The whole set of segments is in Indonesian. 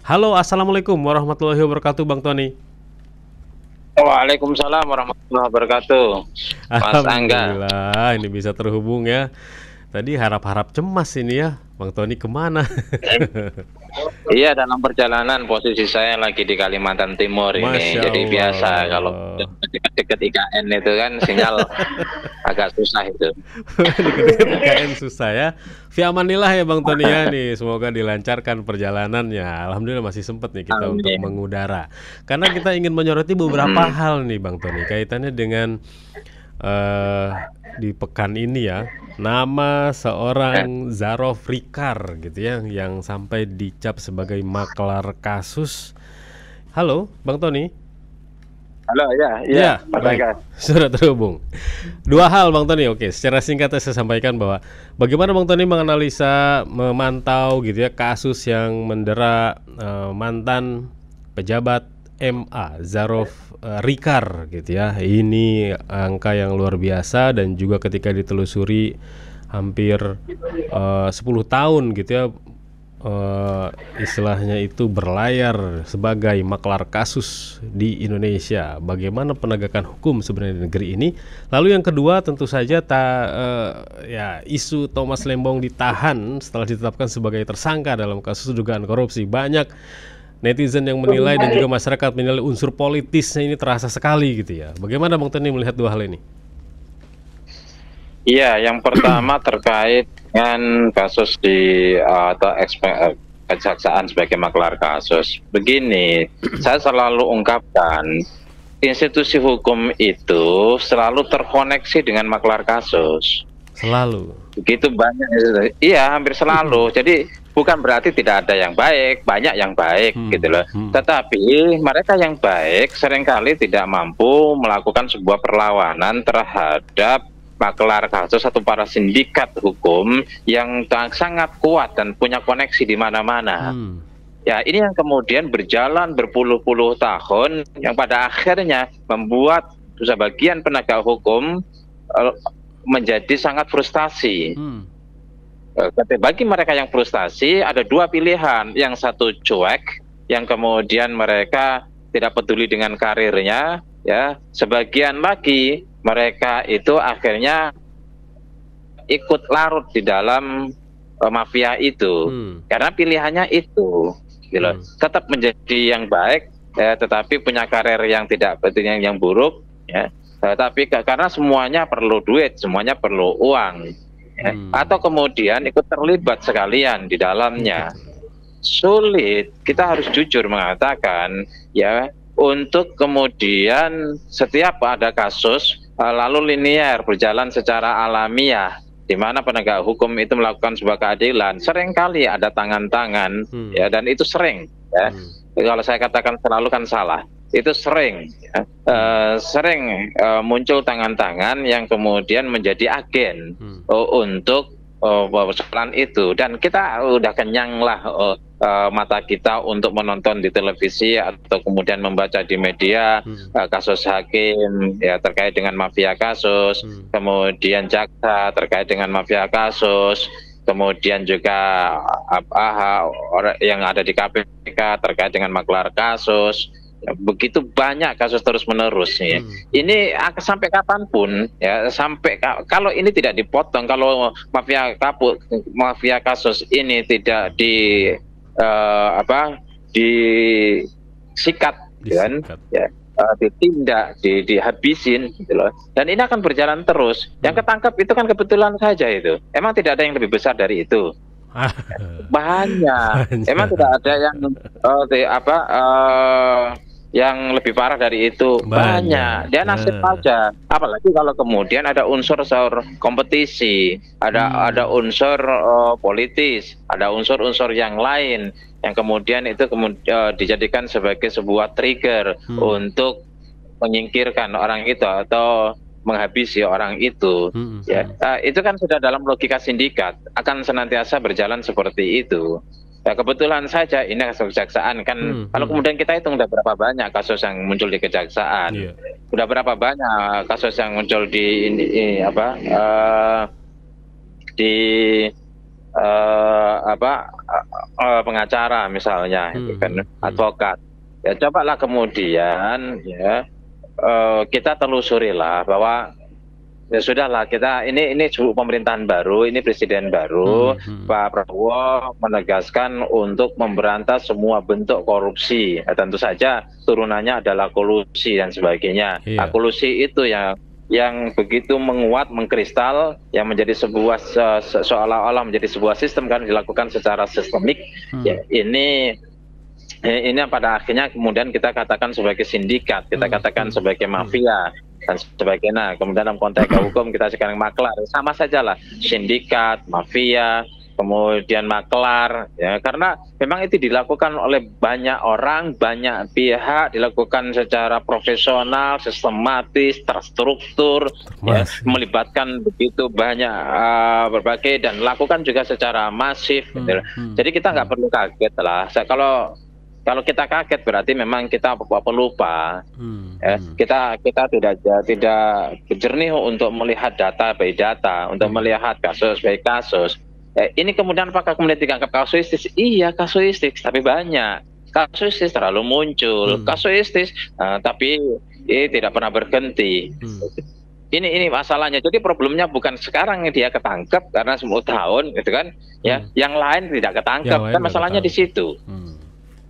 Halo, assalamualaikum warahmatullahi wabarakatuh, Bang Tony. Waalaikumsalam warahmatullahi wabarakatuh, Mas Angga. Alhamdulillah, ini bisa terhubung ya. Tadi harap-harap cemas ini ya, Bang Tony kemana? Iya, dalam perjalanan posisi saya lagi di Kalimantan Timur ini. Masya Jadi biasa kalau Allah. dekat-dekat IKN itu kan sinyal agak susah itu. Deket-deket IKN susah ya. Fi amanillah ya Bang Tony ya nih. Semoga dilancarkan perjalanannya. Alhamdulillah masih sempat nih kita untuk Amin. mengudara. Karena kita ingin menyoroti beberapa Mm-mm. hal nih Bang Tony. Kaitannya dengan eh di pekan ini ya, nama Eh, seorang Zarof Rikar gitu ya, yang sampai dicap sebagai maklar kasus. Halo, Bang Tony. Halo, ya, iya, Ya, Mas baik. Angga. Sudah terhubung. Dua hal Bang Tony. Oke, secara singkat saya sampaikan bahwa bagaimana Bang Tony menganalisa, memantau gitu ya kasus yang mendera mantan pejabat MA Zarof Rikar gitu ya. Ini angka yang luar biasa dan juga ketika ditelusuri hampir 10 tahun gitu ya, istilahnya itu berlayar sebagai maklar kasus di Indonesia. Bagaimana penegakan hukum sebenarnya di negeri ini? Lalu yang kedua tentu saja ya isu Thomas Lembong ditahan setelah ditetapkan sebagai tersangka dalam kasus dugaan korupsi. Banyak netizen yang menilai dan juga masyarakat menilai unsur politisnya ini terasa sekali gitu ya. Bagaimana Bang Tony melihat dua hal ini? Iya, yang pertama terkait dengan kasus di kejaksaan sebagai maklar kasus. Begini, saya selalu ungkapkan institusi hukum itu selalu terkoneksi dengan maklar kasus. Selalu. Begitu banyak, iya hampir selalu. Jadi bukan berarti tidak ada yang baik, banyak yang baik gitu loh. Tetapi mereka yang baik seringkali tidak mampu melakukan sebuah perlawanan terhadap maklar kasus atau para sindikat hukum yang sangat kuat dan punya koneksi di mana-mana. Hmm. Ya, ini yang kemudian berjalan berpuluh-puluh tahun yang pada akhirnya membuat sebagian penegak hukum menjadi sangat frustasi. Hmm. Bagi mereka yang frustasi ada dua pilihan, yang satu cuek, yang kemudian mereka tidak peduli dengan karirnya, ya. Sebagian lagi mereka itu akhirnya ikut larut di dalam mafia itu, karena pilihannya itu, gitu. Tetap menjadi yang baik, ya, tetapi punya karir yang tidak yang buruk, ya. Tapi karena semuanya perlu duit, semuanya perlu uang, ya. Atau kemudian ikut terlibat sekalian di dalamnya. Sulit, kita harus jujur mengatakan, ya, untuk kemudian setiap ada kasus lalu linear berjalan secara alamiah, di mana penegak hukum itu melakukan sebuah keadilan, seringkali ada tangan-tangan, ya, dan itu sering, ya. Kalau saya katakan selalu kan salah, itu sering, ya. Sering muncul tangan-tangan yang kemudian menjadi agen untuk persoalan itu, dan kita udah kenyang lah mata kita untuk menonton di televisi atau kemudian membaca di media kasus hakim ya terkait dengan mafia kasus, kemudian jaksa terkait dengan mafia kasus, kemudian juga orang yang ada di KPK terkait dengan maklar kasus. Begitu banyak kasus terus menerus ya. Ini sampai kapanpun ya, sampai kalau ini tidak dipotong, kalau mafia kasus ini tidak disikat kan, ya, ditindak, dihabisin gitu loh. Dan ini akan berjalan terus. Yang ketangkap itu kan kebetulan saja itu. Emang tidak ada yang lebih besar dari itu. Banyak. Emang tidak ada yang yang lebih parah dari itu. Banyak. Dia nasib aja. Apalagi kalau kemudian ada unsur kompetisi, ada unsur politis, ada unsur-unsur yang lain yang kemudian itu dijadikan sebagai sebuah trigger untuk menyingkirkan orang itu atau menghabisi orang itu. Ya, itu kan sudah dalam logika sindikat, akan senantiasa berjalan seperti itu. Ya, kebetulan saja ini kasus kejaksaan kan, kalau kemudian kita hitung udah berapa banyak kasus yang muncul di kejaksaan, udah berapa banyak kasus yang muncul di pengacara misalnya, itu kan advokat. Ya cobalah kemudian ya kita telusurilah bahwa ya sudahlah, kita ini pemerintahan baru, ini presiden baru, Pak Prabowo menegaskan untuk memberantas semua bentuk korupsi. Ya, tentu saja turunannya adalah kolusi dan sebagainya. Nah, kolusi itu yang begitu menguat, mengkristal, yang menjadi sebuah seolah-olah menjadi sebuah sistem kan dilakukan secara sistemik. Ya, ini pada akhirnya kemudian kita katakan sebagai sindikat, kita katakan sebagai mafia dan sebagainya. Kemudian dalam konteks hukum kita sekarang maklar, sama saja lah, sindikat, mafia, kemudian maklar, ya, karena memang itu dilakukan oleh banyak orang, banyak pihak, dilakukan secara profesional, sistematis, terstruktur, ya, melibatkan begitu banyak berbagai, dan lakukan juga secara masif. Gitu. Jadi kita nggak perlu kaget lah. Kalau kita kaget berarti memang kita pelupa. Kita tidak jernih untuk melihat data by data, untuk melihat kasus by kasus. Ini kemudian apakah kemudian dianggap kasuistis? Iya, kasuistis, tapi banyak. Kasuistis terlalu muncul, kasuistis, tapi tidak pernah berhenti. Ini masalahnya. Jadi problemnya bukan sekarang dia ketangkep karena 10 tahun, gitu kan? Ya, yang lain tidak ketangkep. Kan masalahnya di situ.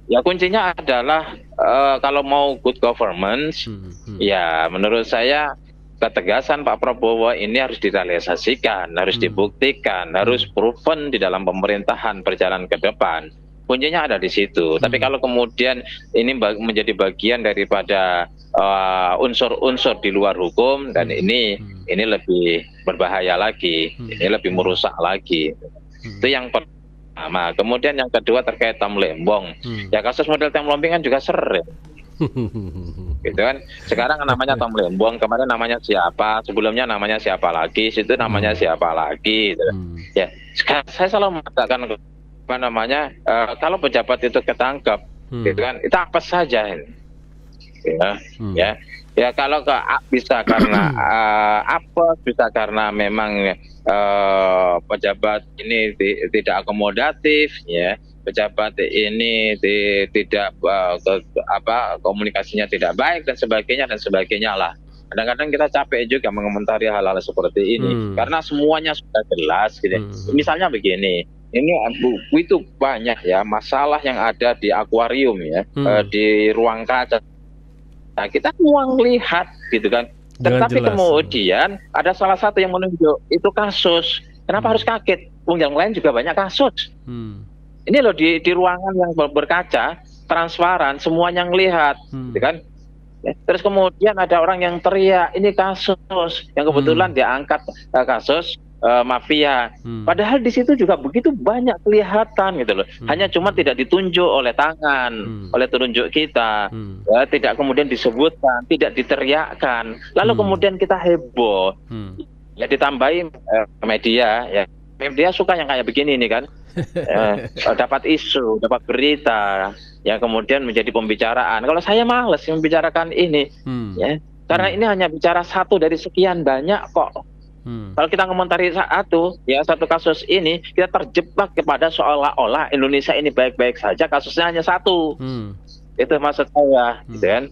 Ya kuncinya adalah kalau mau good governance, ya menurut saya ketegasan Pak Prabowo ini harus direalisasikan, harus dibuktikan, harus proven di dalam pemerintahan berjalan ke depan. Kuncinya ada di situ. Tapi kalau kemudian ini menjadi bagian daripada unsur-unsur di luar hukum, dan ini lebih berbahaya lagi, ini lebih merusak lagi. Itu yang pertama. Kemudian yang kedua terkait Temlembong. Ya kasus model Temlembong kan juga sering. Gitu kan. Sekarang namanya Temlembong, kemarin namanya siapa, sebelumnya namanya siapa lagi, situ namanya siapa lagi. Gitu. Ya, saya selalu mengatakan apa namanya, kalau pejabat itu ketangkep, gitu kan, itu apa saja ini. Ya kalau bisa karena bisa karena memang pejabat ini tidak akomodatif, ya, pejabat ini tidak komunikasinya tidak baik dan sebagainya lah. Kadang-kadang kita capek juga mengomentari hal-hal seperti ini karena semuanya sudah jelas, gitu. Misalnya begini, ini itu banyak ya masalah yang ada di akuarium ya, di ruang kaca. Nah, kita semua melihat, gitu kan. Tetapi kemudian ada salah satu yang menunjuk itu kasus. Kenapa harus kaget? Yang lain juga banyak kasus. Ini loh di ruangan yang berkaca, transparan, semuanya ngelihat, gitu kan. Terus kemudian ada orang yang teriak, ini kasus yang kebetulan diangkat kasus mafia. Padahal di situ juga begitu banyak kelihatan, gitu loh. Hanya cuma tidak ditunjuk oleh tangan, oleh telunjuk kita, ya, tidak kemudian disebutkan, tidak diteriakkan. Lalu kemudian kita heboh, ya ditambahin media, ya. Media suka yang kayak begini nih kan, dapat isu, dapat berita, yang kemudian menjadi pembicaraan. Kalau saya males membicarakan ini, ya, karena ini hanya bicara satu dari sekian banyak kok. Kalau kita ngomentari satu kasus ini, kita terjebak kepada seolah-olah Indonesia ini baik-baik saja, kasusnya hanya satu. Itu maksud saya, gitu kan.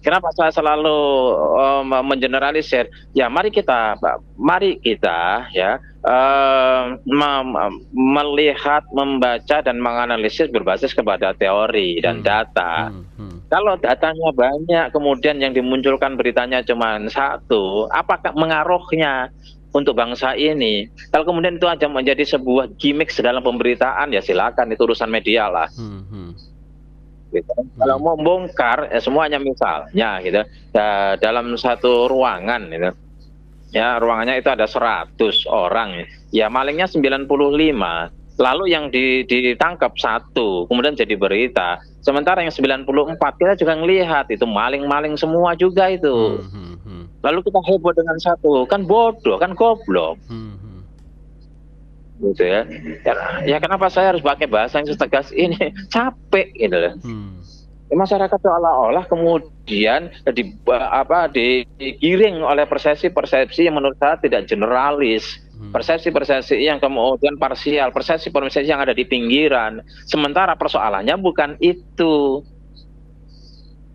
Kenapa saya selalu mengeneralisir? Ya mari kita ya melihat, membaca dan menganalisis berbasis kepada teori dan data. Kalau datanya banyak, kemudian yang dimunculkan beritanya cuma satu, apakah mengaruhnya untuk bangsa ini? Kalau kemudian itu aja menjadi sebuah gimmick dalam pemberitaan, ya silakan, itu urusan media lah. Gitu. Kalau mau bongkar, ya semuanya misalnya, gitu, dalam satu ruangan, gitu, ya ruangannya itu ada 100 orang, ya malingnya 95. Lalu yang ditangkap 1, kemudian jadi berita. Sementara yang 94 kita juga ngelihat itu maling-maling semua juga itu. Lalu kita heboh dengan 1, kan bodoh, kan goblok. Gitu ya. Ya kenapa saya harus pakai bahasa yang setegas ini? Capek gitu loh. Masyarakat seolah-olah kemudian digiring oleh persepsi yang menurut saya tidak generalis. Persepsi-persepsi yang kemudian parsial, persepsi-persepsi yang ada di pinggiran. Sementara persoalannya bukan itu.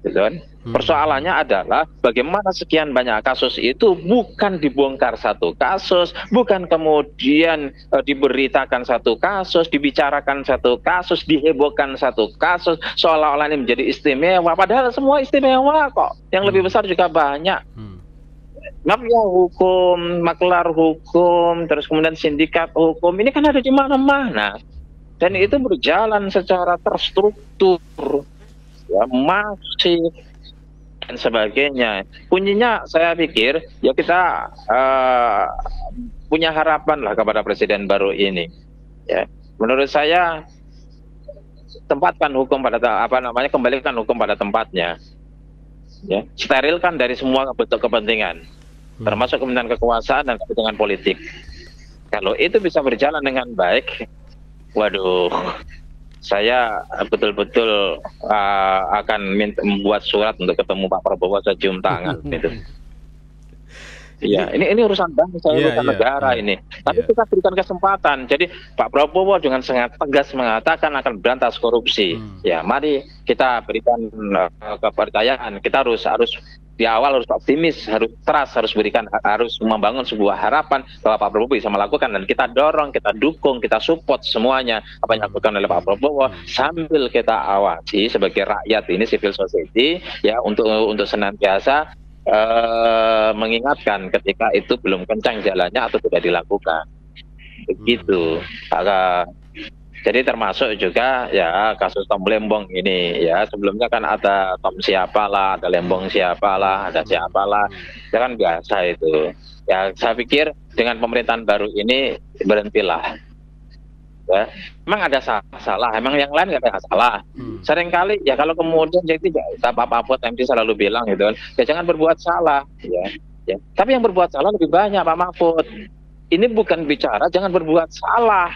Gitu kan? Persoalannya adalah bagaimana sekian banyak kasus itu bukan dibongkar satu kasus, bukan kemudian diberitakan satu kasus, dibicarakan satu kasus, dihebohkan satu kasus, seolah-olah ini menjadi istimewa, padahal semua istimewa kok. Yang lebih besar juga banyak. Mafia hukum, maklar hukum, terus kemudian sindikat hukum, ini kan ada di mana-mana. Dan itu berjalan secara terstruktur, ya, masif, dan sebagainya. Kuncinya saya pikir, ya kita punya harapan lah kepada presiden baru ini. Ya, menurut saya, tempatkan hukum pada kembalikan hukum pada tempatnya. Ya, sterilkan dari semua bentuk kepentingan, termasuk kepentingan kekuasaan dan kepentingan politik. Kalau itu bisa berjalan dengan baik, waduh, saya betul-betul akan membuat surat untuk ketemu Pak Prabowo, saya cium tangan gitu. Iya, ini urusan bangsa, urusan negara ini. Tapi kita berikan kesempatan. Jadi Pak Prabowo dengan sangat tegas mengatakan akan berantas korupsi. Ya, mari kita berikan kepercayaan. Kita harus di awal harus optimis, harus trust, harus membangun sebuah harapan bahwa Pak Prabowo bisa melakukan, dan kita dorong, kita dukung, kita support semuanya apa yang dilakukan oleh Pak Prabowo, sambil kita awasi sebagai rakyat ini, civil society, ya, untuk senantiasa mengingatkan ketika itu belum kencang jalannya atau tidak dilakukan, begitu. Jadi termasuk juga ya kasus Tom Lembong ini, ya, sebelumnya kan ada Tom siapalah, ada Lembong siapalah, ada siapalah, itu kan biasa itu. Ya, saya pikir dengan pemerintahan baru ini berhentilah. Ya, emang ada salah, emang yang lain nggak ada salah. Seringkali ya kalau kemudian jadi Pak Mahfud MD selalu bilang gitu kan, ya jangan berbuat salah, ya. Tapi yang berbuat salah lebih banyak Pak Mahfud. Ini bukan bicara jangan berbuat salah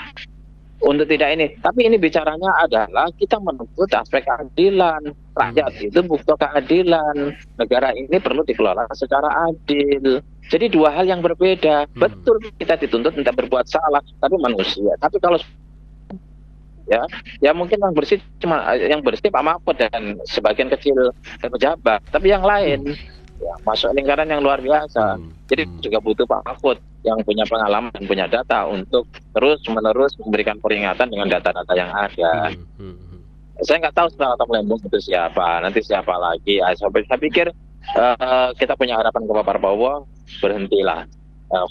untuk tidak ini, tapi ini bicaranya adalah kita menuntut aspek keadilan. Rakyat itu butuh keadilan. Negara ini perlu dikelola secara adil. Jadi dua hal yang berbeda. Betul kita dituntut tidak berbuat salah, tapi manusia. Tapi kalau ya mungkin yang bersih Pak Mahfud dah sebagian kecil pejabat, tapi yang lain ya masuk lingkaran yang luar biasa. Jadi juga butuh Pak Mahfud yang punya pengalaman dan punya data untuk terus-menerus memberikan peringatan dengan data-data yang ada. Saya nggak tahu setelah Tom Lembong itu siapa, nanti siapa lagi. Saya pikir kita punya harapan kepada Pak Prabowo, berhentilah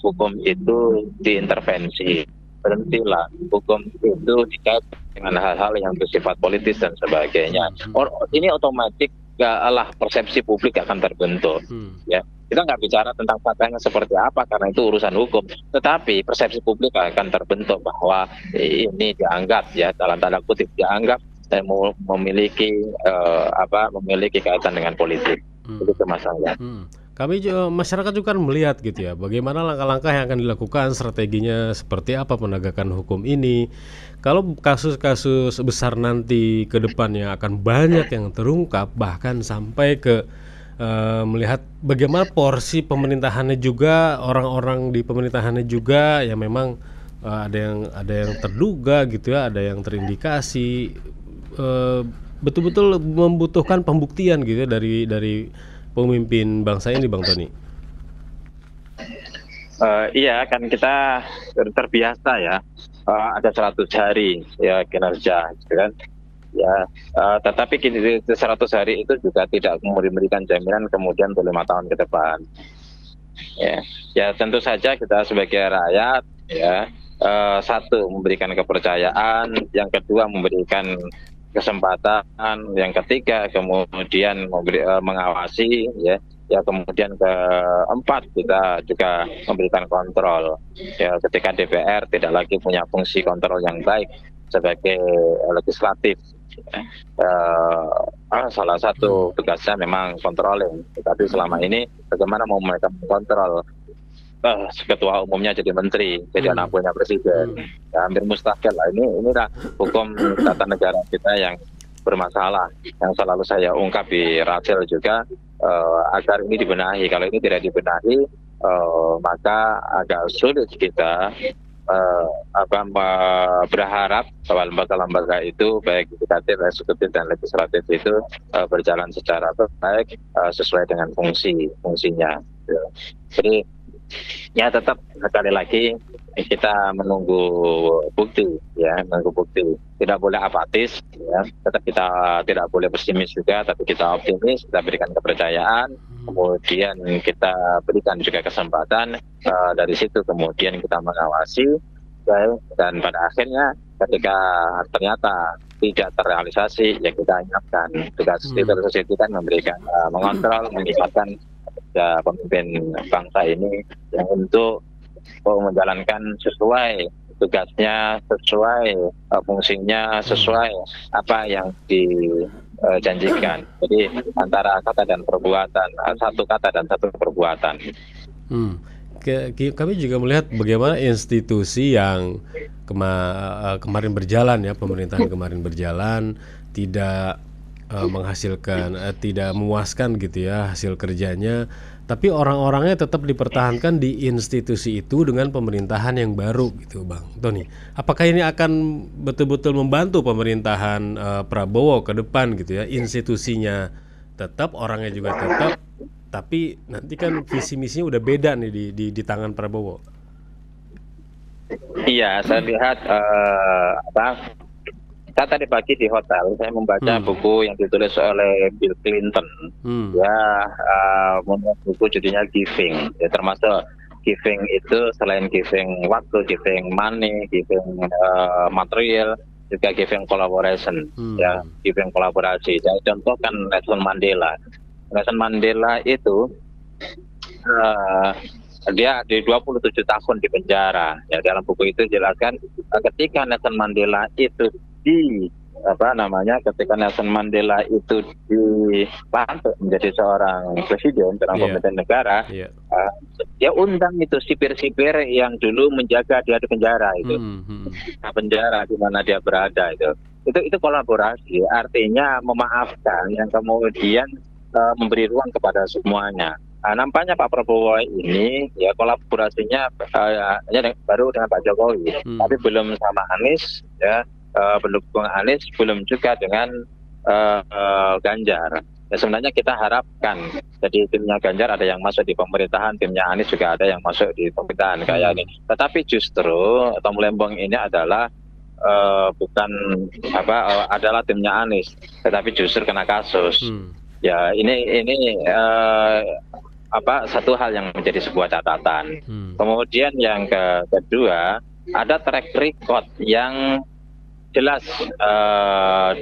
hukum itu diintervensi, berhentilah hukum itu dikait dengan hal-hal yang bersifat politis dan sebagainya. Ini otomatis lah persepsi publik akan terbentuk. Ya, kita nggak bicara tentang faktanya seperti apa karena itu urusan hukum, tetapi persepsi publik akan terbentuk bahwa ini dianggap, ya, dalam tanda kutip dianggap memiliki memiliki kaitan dengan politik. Itu masalahnya. Kami juga, masyarakat juga kan melihat gitu ya, bagaimana langkah-langkah yang akan dilakukan, strateginya seperti apa penegakan hukum ini. Kalau kasus-kasus besar nanti ke depannya akan banyak yang terungkap, bahkan sampai ke melihat bagaimana porsi pemerintahannya juga, orang-orang di pemerintahannya juga yang memang ada yang terduga gitu ya, ada yang terindikasi, betul-betul membutuhkan pembuktian gitu ya dari pemimpin bangsa ini, Bang Tony. Iya, kan kita terbiasa ya, ada 100 hari ya kinerja, gitu kan. Ya, tetapi 100 hari itu juga tidak memberikan jaminan kemudian untuk 5 tahun ke depan. Ya, tentu saja kita sebagai rakyat, ya, satu memberikan kepercayaan, yang kedua memberikan kesempatan, yang ketiga kemudian mengawasi, ya, kemudian keempat kita juga memberikan kontrol. Ya, ketika DPR tidak lagi punya fungsi kontrol yang baik sebagai legislatif, salah satu tugasnya memang controlling, tetapi selama ini bagaimana mau mereka mengkontrol ketua umumnya jadi menteri, jadi anak buahnya presiden. Ya, hampir mustahil lah. Inilah hukum tata negara kita yang bermasalah, yang selalu saya ungkap di Rasel juga, agar ini dibenahi. Kalau ini tidak dibenahi, maka agak sulit kita berharap bahwa lembaga-lembaga itu baik yudikatif, eksekutif dan legislatif itu berjalan secara baik sesuai dengan fungsinya. Jadi ya tetap sekali lagi kita menunggu bukti, tidak boleh apatis, ya. Tetap kita tidak boleh pesimis juga, tapi kita optimis, kita berikan kepercayaan, kemudian kita berikan juga kesempatan, dari situ kemudian kita mengawasi, ya, dan pada akhirnya ketika ternyata tidak terrealisasi, ya kita ingatkan tugas itu kan memberikan, mengontrol, mengingatkan pemimpin bangsa ini yang untuk menjalankan sesuai tugasnya, sesuai fungsinya, sesuai apa yang dijanjikan. Jadi antara kata dan perbuatan, satu kata dan satu perbuatan. Kami juga melihat bagaimana institusi yang kemarin berjalan, ya, pemerintahan kemarin berjalan tidak menghasilkan, tidak memuaskan gitu ya hasil kerjanya, tapi orang-orangnya tetap dipertahankan di institusi itu dengan pemerintahan yang baru gitu, Bang Tony. Apakah ini akan betul-betul membantu pemerintahan Prabowo ke depan gitu ya, institusinya tetap, orangnya juga tetap, tapi nanti kan visi misinya udah beda nih di tangan Prabowo. Iya, saya lihat saya tadi pagi di hotel, saya membaca buku yang ditulis oleh Bill Clinton. Membuat buku judulnya Giving. Ya, termasuk giving itu selain giving waktu, giving money, giving material, juga giving collaboration. Ya, giving kolaborasi. Saya contohkan Nelson Mandela. Nelson Mandela itu dia di 27 tahun di penjara. Ya, dalam buku itu jelaskan ketika Nelson Mandela itu ketika Nelson Mandela itu dilantik menjadi seorang presiden dalam pemerintahan negara, dia undang itu sipir-sipir yang dulu menjaga dia di penjara itu, penjara di mana dia berada itu kolaborasi, artinya memaafkan yang kemudian memberi ruang kepada semuanya. Nampaknya Pak Prabowo ini ya kolaborasinya baru dengan Pak Jokowi, tapi belum sama Anies, ya. Pendukung Anies, belum juga dengan Ganjar. Ya, sebenarnya kita harapkan jadi timnya Ganjar ada yang masuk di pemerintahan, timnya Anies juga ada yang masuk di pemerintahan kayak ini. Tetapi justru Tom Lembong ini adalah adalah timnya Anies, tetapi justru kena kasus. Ya ini satu hal yang menjadi sebuah catatan. Kemudian yang kedua, ada track record yang jelas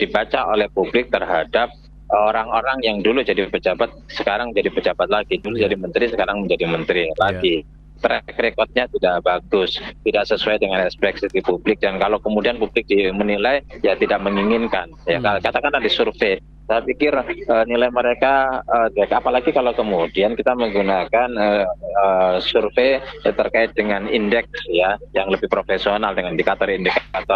dibaca oleh publik terhadap orang-orang yang dulu jadi pejabat, sekarang jadi pejabat lagi, dulu jadi menteri, sekarang menjadi menteri lagi. Track recordnya tidak bagus, tidak sesuai dengan ekspektasi publik, dan kalau kemudian publik menilai ya tidak menginginkan, ya katakanlah di survei, saya pikir nilai mereka apalagi kalau kemudian kita menggunakan survei terkait dengan indeks, ya, yang lebih profesional dengan indikator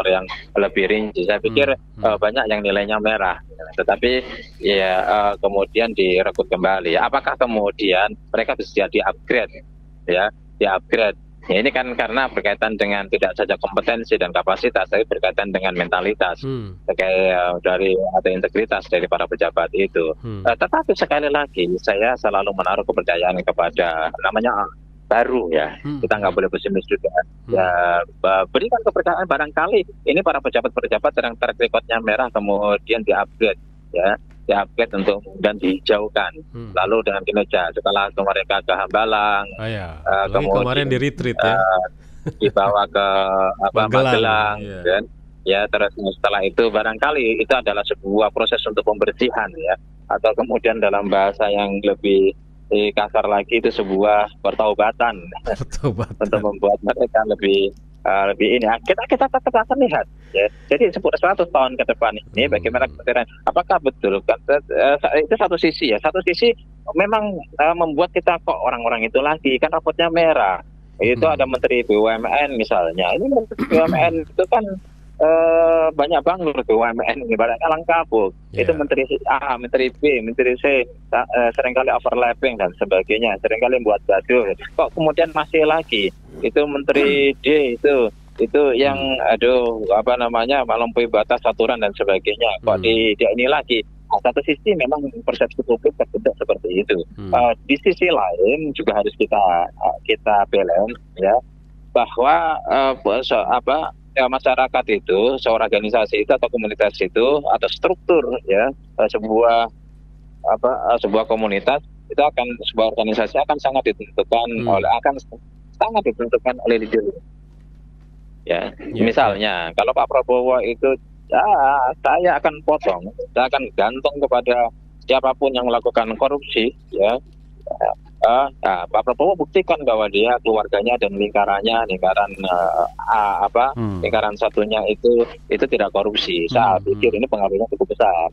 yang lebih rinci. Saya pikir banyak yang nilainya merah, tetapi ya kemudian direkrut kembali. Apakah kemudian mereka bisa di-upgrade, ya? Di-upgrade. Ya, ini kan karena berkaitan dengan tidak saja kompetensi dan kapasitas, tapi berkaitan dengan mentalitas, dari atau integritas dari para pejabat itu. Tetapi sekali lagi saya selalu menaruh kepercayaan kepada namanya baru, ya. Kita nggak boleh pesimis juga. Ya, berikan kepercayaan, barangkali ini para pejabat-pejabat yang track recordnya merah kemudian di-upgrade, ya. Diupgrade untuk kemudian dijauhkan, lalu dengan kinerja setelah mereka ke Hambalang, kemarin di retreat, ya, dibawa ke Magelang, dan ya terus setelah itu barangkali itu adalah sebuah proses untuk pembersihan, ya, atau kemudian dalam bahasa yang lebih kasar lagi itu sebuah pertaubatan. Untuk membuat mereka lebih ini. Kita akan lihat, ya. Jadi 100 tahun ke depan ini bagaimana kemudian apakah betul kan itu satu sisi, ya, satu sisi memang membuat kita kok orang-orang itu lagi kan rapotnya merah. Itu ada Menteri BUMN misalnya. Ini Menteri BUMN itu kan banyak bangkrut tuh UMN ini, barangnya lengkap bu. Itu Ya. menteri A, menteri B, menteri C, seringkali overlapping dan sebagainya, seringkali buat gaduh. Kok kemudian masih lagi itu menteri D itu yang aduh apa namanya melampaui batas aturan dan sebagainya. Kok dia ini lagi. Nah, satu sisi memang persepsi publik terbentuk seperti itu. Di sisi lain juga harus kita balance ya, bahwa masyarakat itu, seorang organisasi itu atau komunitas itu atau struktur ya, sebuah komunitas itu akan, sebuah organisasi akan sangat ditentukan oleh leader. Ya, misalnya kalau Pak Prabowo itu saya akan potong, saya akan gantung kepada siapapun yang melakukan korupsi ya. Pak Prabowo buktikan bahwa dia, keluarganya dan lingkaran satunya itu tidak korupsi. Saya pikir ini pengaruhnya cukup besar.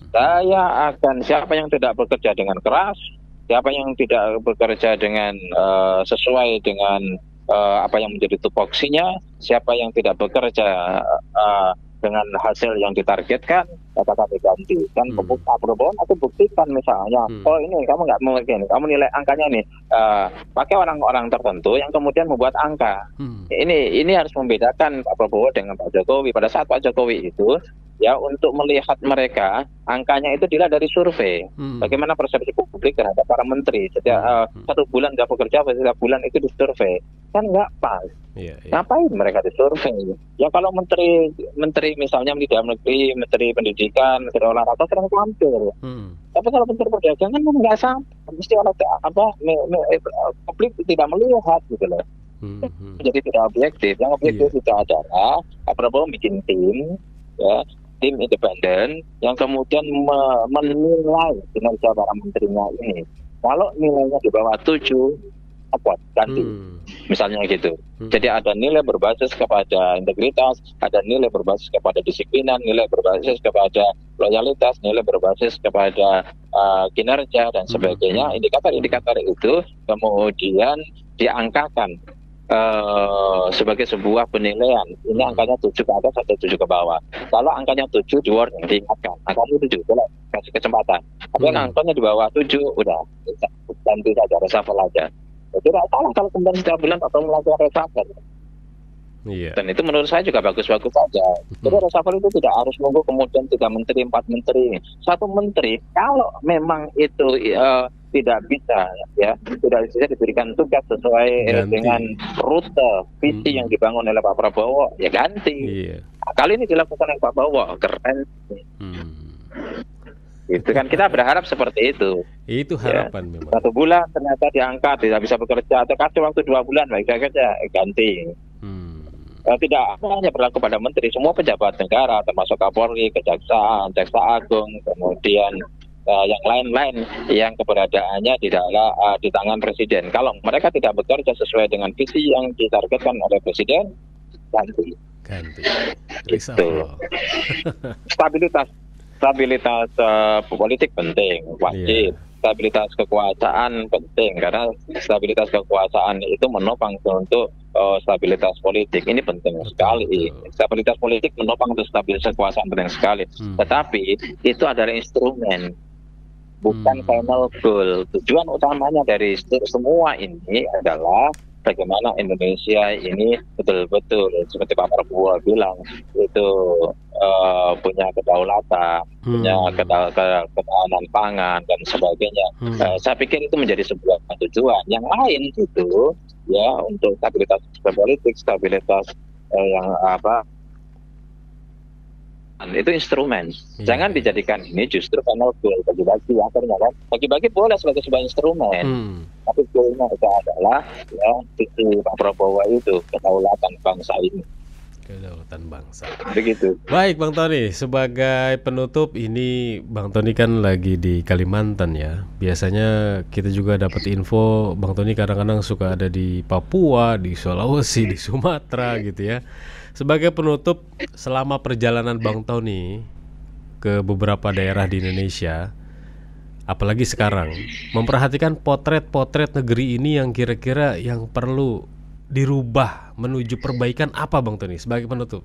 Saya akan, siapa yang tidak bekerja dengan keras, siapa yang tidak bekerja dengan sesuai dengan apa yang menjadi tupoksinya, siapa yang tidak bekerja dengan hasil yang ditargetkan, katakan diganti. Dan Pak Prabowo aku buktikan misalnya, oh ini kamu nggak mau begini, kamu nilai angkanya nih pakai orang-orang tertentu yang kemudian membuat angka. Ini harus membedakan Pak Prabowo dengan Pak Jokowi. Pada saat Pak Jokowi itu ya, untuk melihat mereka angkanya itu dilihat dari survei. Bagaimana persepsi publik terhadap para menteri setiap 1 bulan nggak bekerja, setiap bulan itu disurvei, kan nggak pas. Ngapain mereka disurvei? Ya kalau menteri misalnya menteri dalam negeri, menteri pendidikan, menteri olahraga sering tampil. Tapi kalau menteri perdagangan kan nggak sama, mesti publik tidak melihat gitu loh. Jadi tidak objektif. Yang objektif itu adalah Pak Prabowo bikin tim ya, tim independen yang kemudian menilai kinerja para menterinya ini. Kalau nilainya di bawah 7, apa ganti, misalnya gitu. Jadi ada nilai berbasis kepada integritas, ada nilai berbasis kepada disiplinan, nilai berbasis kepada loyalitas, nilai berbasis kepada kinerja dan sebagainya. Indikator-indikator itu kemudian diangkakan sebagai sebuah penilaian. Ini angkanya 7 ke atas atau 7 ke bawah. Kalau angkanya 7 di warning, diingatkan. Angkanya 7, boleh kasih kesempatan. Tapi angkanya di bawah 7, udah ganti saja, reshuffle aja. Tidak salah kalau kemudian setiap bulan atau melakukan reshuffle. Dan itu menurut saya juga bagus-bagus saja. Jadi reshuffle itu tidak harus nunggu kemudian 3 menteri, 4 menteri. 1 menteri kalau memang itu tidak bisa diberikan tugas sesuai dengan rute visi yang dibangun oleh Pak Prabowo, ya ganti. Kali ini dilakukan oleh Pak Prabowo, keren. Itu kan kita berharap seperti itu. Itu harapan memang. 1 bulan ternyata diangkat, tidak bisa bekerja, atau kasih waktu 2 bulan baik saja, ganti. Tidak hanya berlaku pada menteri, semua pejabat negara termasuk Kapolri, Kejaksaan, Jaksa Agung, kemudian yang lain-lain yang keberadaannya di tangan presiden. Kalau mereka tidak bekerja sesuai dengan visi yang ditargetkan oleh presiden, ganti. Itu. Stabilitas politik penting, wajib. Stabilitas kekuasaan penting, karena stabilitas kekuasaan itu menopang untuk stabilitas politik. Ini penting sekali. Stabilitas politik menopang untuk stabilitas kekuasaan penting sekali. Tetapi itu adalah instrumen, bukan final goal. Tujuan utamanya dari semua ini adalah bagaimana Indonesia ini betul-betul seperti Pak Prabowo bilang itu punya kedaulatan, punya ketahanan pangan dan sebagainya. Saya pikir itu menjadi sebuah tujuan. Yang lain itu ya untuk stabilitas politik, stabilitas itu instrumen. Jangan dijadikan ini justru final goal, bagi-bagi akhirnya kan. Bagi-bagi boleh sebagai sebuah instrumen. Tapi goalnya itu adalah ya visi Pak Prabowo itu kedaulatan bangsa ini. Kedaulatan bangsa. Begitu. Baik Bang Tony, sebagai penutup ini Bang Tony kan lagi di Kalimantan ya. Biasanya kita juga dapat info Bang Tony kadang-kadang suka ada di Papua, di Sulawesi, di Sumatera gitu ya. Sebagai penutup, selama perjalanan Bang Tony ke beberapa daerah di Indonesia, apalagi sekarang, memperhatikan potret-potret negeri ini yang kira-kira yang perlu dirubah menuju perbaikan apa Bang Tony sebagai penutup?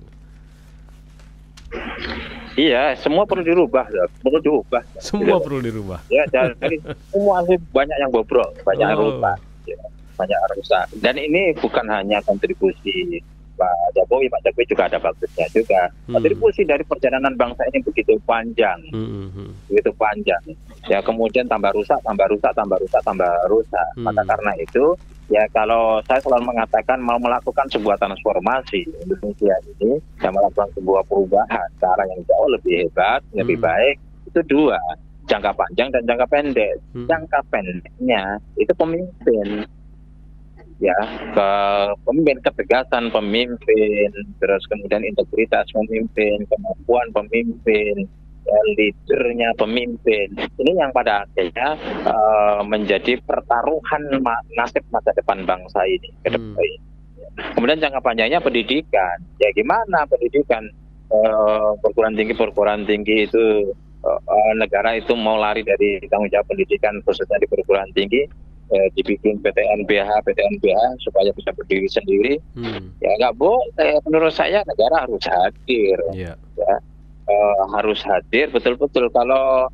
Iya, semua perlu dirubah, ya. Perlu diubah. Semua Gitu. perlu dirubah. Ya, jadi semua sih banyak yang bobrok, banyak yang Oh. rusak, ya, banyak yang rusak. Dan ini bukan hanya kontribusi Pak Jokowi juga ada bagusnya juga. Kontribusi dari perjalanan bangsa ini begitu panjang, begitu panjang. Ya kemudian tambah rusak, tambah rusak, tambah rusak, tambah rusak. Maka karena itu, ya kalau saya selalu mengatakan mau melakukan sebuah transformasi Indonesia ini, dan melakukan sebuah perubahan ke arah yang jauh lebih hebat, lebih baik, itu dua, jangka panjang dan jangka pendek. Jangka pendeknya itu pemimpin, ya, pemimpin, ketegasan pemimpin, terus kemudian integritas pemimpin, kemampuan pemimpin, ya, leadernya pemimpin. Ini yang pada akhirnya menjadi pertaruhan nasib masa depan bangsa ini ke depan. Kemudian jangka panjangnya pendidikan. Ya gimana pendidikan, perguruan tinggi itu, negara itu mau lari dari tanggung jawab pendidikan khususnya di perguruan tinggi, dibikin PTNBH supaya bisa berdiri sendiri. Ya nggak boleh. Menurut saya negara harus hadir, ya, harus hadir betul-betul. Kalau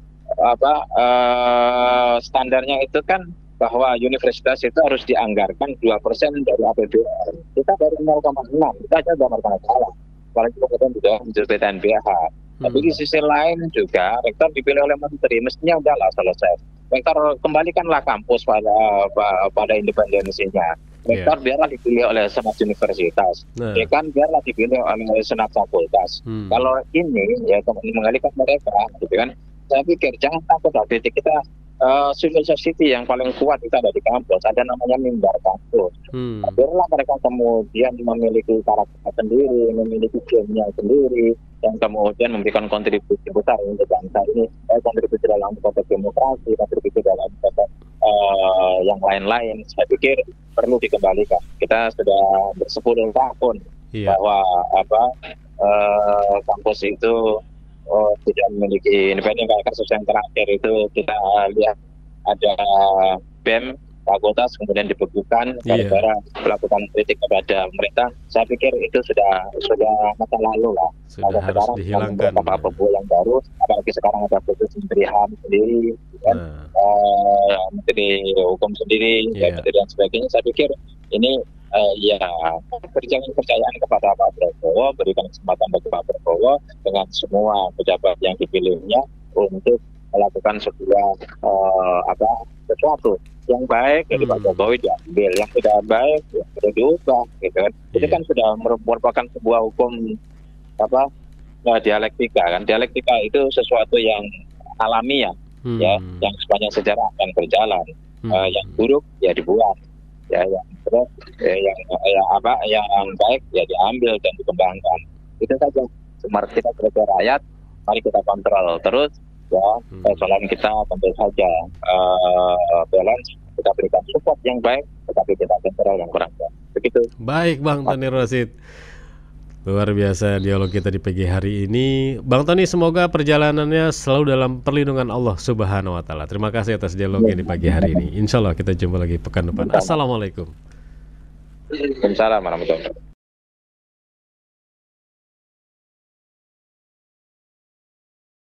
standarnya itu kan bahwa universitas itu harus dianggarkan 2% dari APBN. Kita dari 0,6, kita aja nggak masalah. Apalagi kemudian juga muncul PTNBH. Tapi di sisi lain juga rektor dipilih oleh menteri, mestinya udahlah selesai. Rektor kembalikanlah kampus pada independensinya. Rektor biarlah dipilih oleh senat universitas, dekan biarlah dipilih oleh senat fakultas. Kalau ini ya mengalihkan mereka, gitu kan? Saya pikir jangan takut lah kritik kita. Civil society yang paling kuat itu ada di kampus, ada namanya mimbar kampus. Biarlah mereka kemudian memiliki karakter sendiri, memiliki gamenya sendiri, dan kemudian memberikan kontribusi besar untuk bangsa ini, kontribusi dalam konteks demokrasi, kontribusi dalam konteks yang lain-lain. Saya pikir perlu dikembalikan. Kita sudah bersepuluh tahun bahwa kampus itu tidak memiliki independen. Kayak kasus yang terakhir itu kita lihat ada BEM fakultas kemudian dibekukan gara-gara melakukan kritik kepada pemerintah. Saya pikir itu sudah masa lalu lah. Sudah harus dihilangkan. Apa yang baru, apalagi sekarang ada khusus Menteri HAM sendiri, kan, Menteri Hukum sendiri, dan Menteri dan sebagainya. Saya pikir ini berikan kepercayaan kepada Pak Prabowo, berikan kesempatan bagi Pak Prabowo dengan semua pejabat yang dipilihnya untuk melakukan sebuah sesuatu yang baik dari Pak Jokowi diambil, yang tidak baik ya sudah diubah, gitu kan. Itu kan sudah merupakan sebuah hukum dialektika kan. Dialektika itu sesuatu yang alamiah, ya, yang sepanjang sejarah akan berjalan. Yang buruk ya dibuang, ya, yang terus yang baik ya diambil dan dikembangkan. Itu saja. Mari kita sebagai rakyat, mari kita kontrol terus, ya, persoalan kita tentu saja balance, kita berikan support yang baik, tetapi kita kontrol yang kurang baik. Begitu. Baik Bang Tony Rosyid, luar biasa dialog kita di pagi hari ini. Bang Tony, semoga perjalanannya selalu dalam perlindungan Allah Subhanahu wa Ta'ala. Terima kasih atas dialognya di pagi hari ini. Insya Allah kita jumpa lagi pekan depan. Assalamualaikum. Waalaikumsalam warahmatullahi wabarakatuh.